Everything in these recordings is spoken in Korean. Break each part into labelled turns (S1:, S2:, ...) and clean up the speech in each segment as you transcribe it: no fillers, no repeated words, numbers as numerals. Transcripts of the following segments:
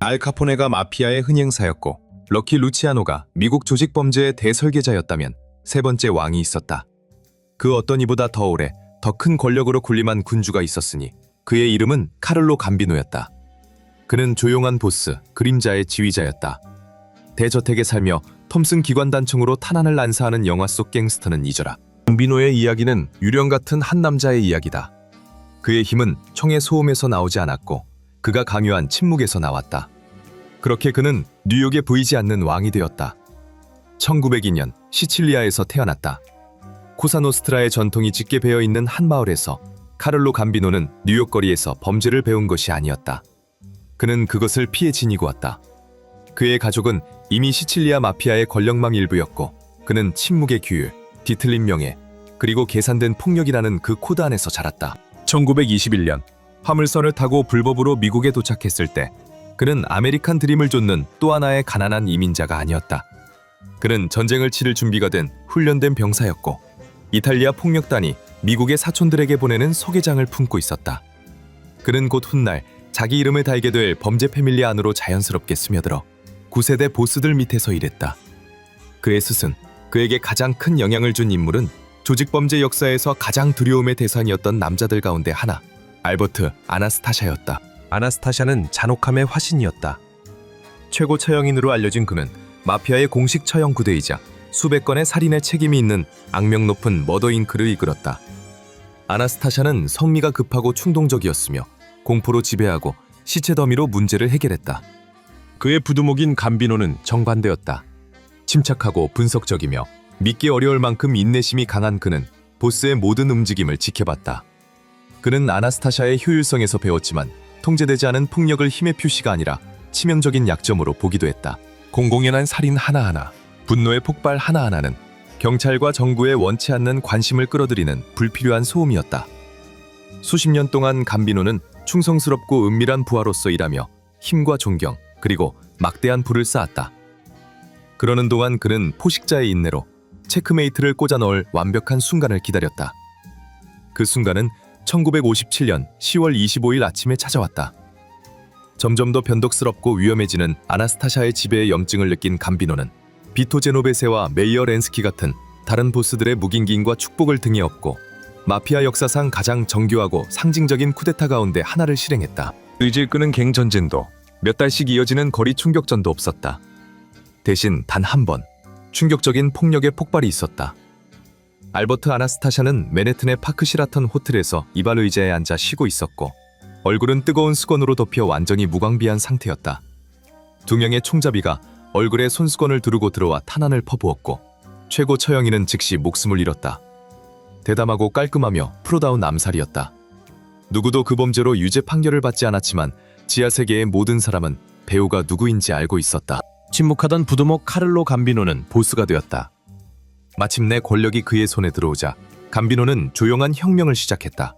S1: 알 카포네가 마피아의 흔행사였고 럭키 루치아노가 미국 조직 범죄의 대설계자였다면 세 번째 왕이 있었다. 그 어떤 이보다 더 오래 더 큰 권력으로 군림한 군주가 있었으니 그의 이름은 카를로 감비노였다. 그는 조용한 보스, 그림자의 지휘자였다. 대저택에 살며 톰슨 기관단총으로 탄환을 난사하는 영화 속 갱스터는 잊어라. 감비노의 이야기는 유령 같은 한 남자의 이야기다. 그의 힘은 총의 소음에서 나오지 않았고 그가 강요한 침묵에서 나왔다. 그렇게 그는 뉴욕에 보이지 않는 왕이 되었다. 1902년 시칠리아에서 태어났다. 코사노스트라의 전통이 짙게 배어있는 한 마을에서 카를로 감비노는 뉴욕 거리에서 범죄를 배운 것이 아니었다. 그는 그것을 피해 지니고 왔다. 그의 가족은 이미 시칠리아 마피아의 권력망 일부였고 그는 침묵의 규율, 뒤틀린 명예, 그리고 계산된 폭력이라는 그 코드 안에서 자랐다. 1921년 화물선을 타고 불법으로 미국에 도착했을 때 그는 아메리칸 드림을 쫓는 또 하나의 가난한 이민자가 아니었다. 그는 전쟁을 치를 준비가 된 훈련된 병사였고 이탈리아 폭력단이 미국의 사촌들에게 보내는 소개장을 품고 있었다. 그는 곧 훗날 자기 이름을 달게 될 범죄 패밀리 안으로 자연스럽게 스며들어 9세대 보스들 밑에서 일했다. 그의 스승, 그에게 가장 큰 영향을 준 인물은 조직범죄 역사에서 가장 두려움의 대상이었던 남자들 가운데 하나, 알버트 아나스타샤였다. 아나스타샤는 잔혹함의 화신이었다. 최고 처형인으로 알려진 그는 마피아의 공식 처형 구대이자 수백 건의 살인의 책임이 있는 악명 높은 머더잉크를 이끌었다. 아나스타샤는 성미가 급하고 충동적이었으며 공포로 지배하고 시체 더미로 문제를 해결했다. 그의 부두목인 감비노는 정반대였다. 침착하고 분석적이며 믿기 어려울 만큼 인내심이 강한 그는 보스의 모든 움직임을 지켜봤다. 그는 아나스타샤의 효율성에서 배웠지만 통제되지 않은 폭력을 힘의 표시가 아니라 치명적인 약점으로 보기도 했다. 공공연한 살인 하나하나, 분노의 폭발 하나하나는 경찰과 정부의 원치 않는 관심을 끌어들이는 불필요한 소음이었다. 수십 년 동안 감비노는 충성스럽고 은밀한 부하로서 일하며 힘과 존경, 그리고 막대한 부를 쌓았다. 그러는 동안 그는 포식자의 인내로 체크메이트를 꽂아 넣을 완벽한 순간을 기다렸다. 그 순간은 1957년 10월 25일 아침에 찾아왔다. 점점 더 변덕스럽고 위험해지는 아나스타샤의 지배에 염증을 느낀 감비노는 비토 제노베세와 메이어 렌스키 같은 다른 보스들의 묵인기인과 축복을 등에 업고 마피아 역사상 가장 정교하고 상징적인 쿠데타 가운데 하나를 실행했다. 의지를 끄는 갱전쟁도 몇 달씩 이어지는 거리 충격전도 없었다. 대신 단 한 번 충격적인 폭력의 폭발이 있었다. 알버트 아나스타샤는 맨해튼의 파크 시라턴 호텔에서 이발 의자에 앉아 쉬고 있었고 얼굴은 뜨거운 수건으로 덮여 완전히 무방비한 상태였다. 두 명의 총잡이가 얼굴에 손수건을 두르고 들어와 탄환을 퍼부었고 최고 처형인은 즉시 목숨을 잃었다. 대담하고 깔끔하며 프로다운 암살이었다. 누구도 그 범죄로 유죄 판결을 받지 않았지만 지하 세계의 모든 사람은 배우가 누구인지 알고 있었다. 침묵하던 부두목 카를로 감비노는 보스가 되었다. 마침내 권력이 그의 손에 들어오자 감비노는 조용한 혁명을 시작했다.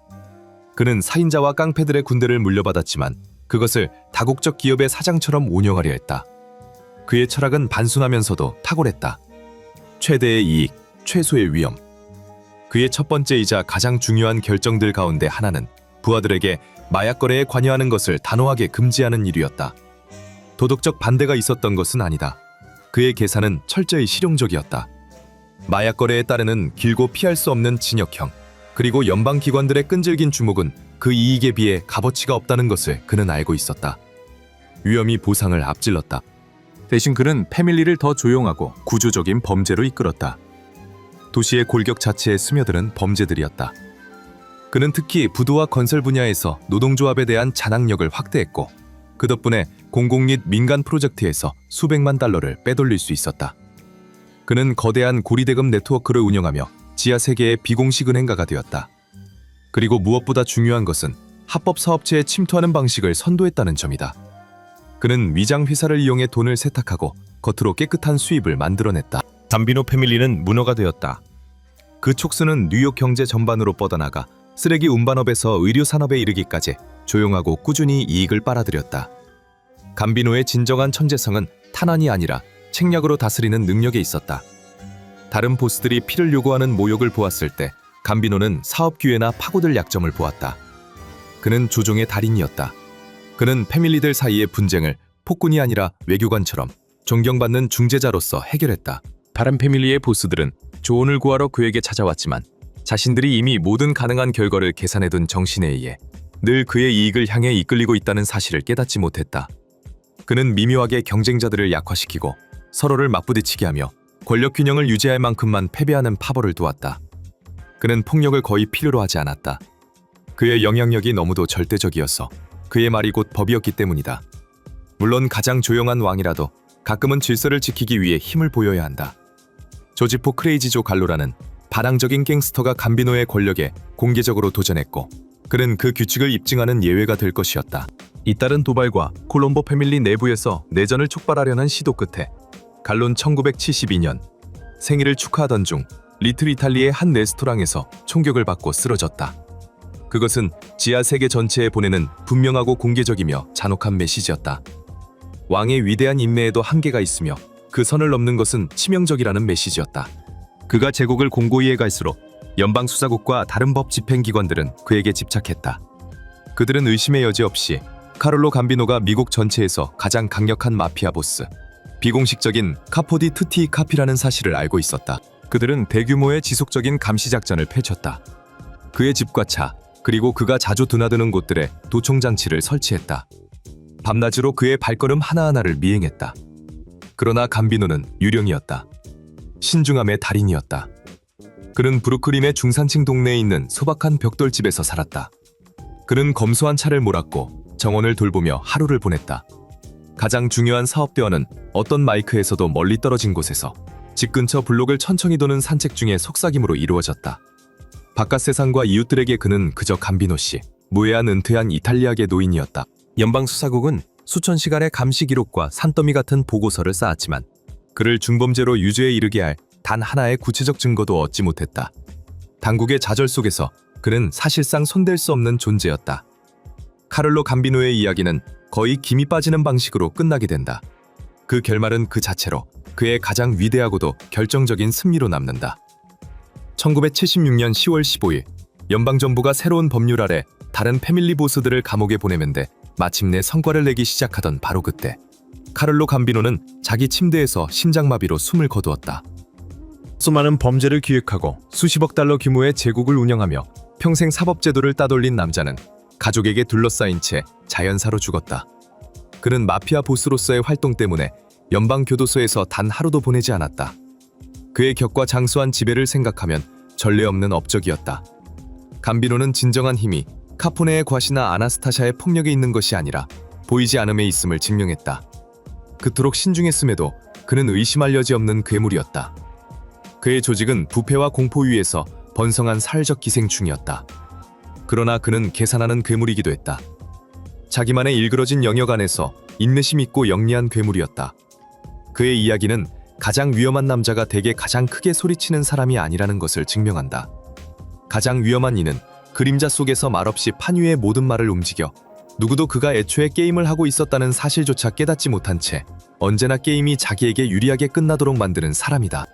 S1: 그는 살인자와 깡패들의 군대를 물려받았지만 그것을 다국적 기업의 사장처럼 운영하려 했다. 그의 철학은 단순하면서도 탁월했다. 최대의 이익, 최소의 위험. 그의 첫 번째이자 가장 중요한 결정들 가운데 하나는 부하들에게 마약 거래에 관여하는 것을 단호하게 금지하는 일이었다. 도덕적 반대가 있었던 것은 아니다. 그의 계산은 철저히 실용적이었다. 마약 거래에 따르는 길고 피할 수 없는 징역형, 그리고 연방기관들의 끈질긴 주목은 그 이익에 비해 값어치가 없다는 것을 그는 알고 있었다. 위험이 보상을 앞질렀다. 대신 그는 패밀리를 더 조용하고 구조적인 범죄로 이끌었다. 도시의 골격 자체에 스며드는 범죄들이었다. 그는 특히 부도와 건설 분야에서 노동조합에 대한 잔악력을 확대했고 그 덕분에 공공 및 민간 프로젝트에서 수백만 달러를 빼돌릴 수 있었다. 그는 거대한 고리대금 네트워크를 운영하며 지하 세계의 비공식 은행가가 되었다. 그리고 무엇보다 중요한 것은 합법 사업체에 침투하는 방식을 선도했다는 점이다. 그는 위장 회사를 이용해 돈을 세탁하고 겉으로 깨끗한 수입을 만들어냈다. 감비노 패밀리는 문어가 되었다. 그 촉수는 뉴욕 경제 전반으로 뻗어나가 쓰레기 운반업에서 의류 산업에 이르기까지 조용하고 꾸준히 이익을 빨아들였다. 감비노의 진정한 천재성은 탄환이 아니라 책략으로 다스리는 능력에 있었다. 다른 보스들이 피를 요구하는 모욕을 보았을 때 감비노는 사업 기회나 파고들 약점을 보았다. 그는 조종의 달인이었다. 그는 패밀리들 사이의 분쟁을 폭군이 아니라 외교관처럼 존경받는 중재자로서 해결했다. 다른 패밀리의 보스들은 조언을 구하러 그에게 찾아왔지만 자신들이 이미 모든 가능한 결과를 계산해둔 정신에 의해 늘 그의 이익을 향해 이끌리고 있다는 사실을 깨닫지 못했다. 그는 미묘하게 경쟁자들을 약화시키고 서로를 맞부딪히게 하며 권력 균형을 유지할 만큼만 패배하는 파벌을 두었다. 그는 폭력을 거의 필요로 하지 않았다. 그의 영향력이 너무도 절대적이어서 그의 말이 곧 법이었기 때문이다. 물론 가장 조용한 왕이라도 가끔은 질서를 지키기 위해 힘을 보여야 한다. 조지포 크레이지조 갈로라는 반항적인 갱스터가 감비노의 권력에 공개적으로 도전했고 그는 그 규칙을 입증하는 예외가 될 것이었다. 잇따른 도발과 콜롬보 패밀리 내부에서 내전을 촉발하려는 시도 끝에 갈론 1972년 생일을 축하하던 중 리틀 이탈리의 한 레스토랑에서 총격을 받고 쓰러졌다. 그것은 지하 세계 전체에 보내는 분명하고 공개적이며 잔혹한 메시지였다. 왕의 위대한 인내에도 한계가 있으며 그 선을 넘는 것은 치명적이라는 메시지였다. 그가 제국을 공고히 해갈수록 연방수사국과 다른 법 집행기관들은 그에게 집착했다. 그들은 의심의 여지 없이 카를로 감비노가 미국 전체에서 가장 강력한 마피아 보스, 비공식적인 카포디 투티 카피라는 사실을 알고 있었다. 그들은 대규모의 지속적인 감시 작전을 펼쳤다. 그의 집과 차, 그리고 그가 자주 드나드는 곳들에 도청장치를 설치했다. 밤낮으로 그의 발걸음 하나하나를 미행했다. 그러나 감비노는 유령이었다. 신중함의 달인이었다. 그는 브루클린의 중산층 동네에 있는 소박한 벽돌집에서 살았다. 그는 검소한 차를 몰았고 정원을 돌보며 하루를 보냈다. 가장 중요한 사업대화는 어떤 마이크에서도 멀리 떨어진 곳에서 집 근처 블록을 천천히 도는 산책 중의 속삭임으로 이루어졌다. 바깥 세상과 이웃들에게 그는 그저 감비노씨, 무해한 은퇴한 이탈리아계 노인이었다. 연방수사국은 수천 시간의 감시 기록과 산더미 같은 보고서를 쌓았지만 그를 중범죄로 유죄에 이르게 할 단 하나의 구체적 증거도 얻지 못했다. 당국의 좌절 속에서 그는 사실상 손댈 수 없는 존재였다. 카를로 감비노의 이야기는 거의 김이 빠지는 방식으로 끝나게 된다. 그 결말은 그 자체로 그의 가장 위대하고도 결정적인 승리로 남는다. 1976년 10월 15일 연방정부가 새로운 법률 아래 다른 패밀리 보스들을 감옥에 보내면데 마침내 성과를 내기 시작하던 바로 그때 카를로 감비노는 자기 침대에서 심장마비로 숨을 거두었다. 수많은 범죄를 기획하고 수십억 달러 규모의 제국을 운영하며 평생 사법제도를 따돌린 남자는 가족에게 둘러싸인 채 자연사로 죽었다. 그는 마피아 보스로서의 활동 때문에 연방교도소에서 단 하루도 보내지 않았다. 그의 격과 장수한 지배를 생각하면 전례 없는 업적이었다. 감비노는 진정한 힘이 카포네의 과시나 아나스타샤의 폭력에 있는 것이 아니라 보이지 않음에 있음을 증명했다. 그토록 신중했음에도 그는 의심할 여지 없는 괴물이었다. 그의 조직은 부패와 공포 위에서 번성한 사회적 기생충이었다. 그러나 그는 계산하는 괴물이기도 했다. 자기만의 일그러진 영역 안에서 인내심 있고 영리한 괴물이었다. 그의 이야기는 가장 위험한 남자가 대개 가장 크게 소리치는 사람이 아니라는 것을 증명한다. 가장 위험한 이는 그림자 속에서 말없이 판 위의 모든 말을 움직여 누구도 그가 애초에 게임을 하고 있었다는 사실조차 깨닫지 못한 채 언제나 게임이 자기에게 유리하게 끝나도록 만드는 사람이다.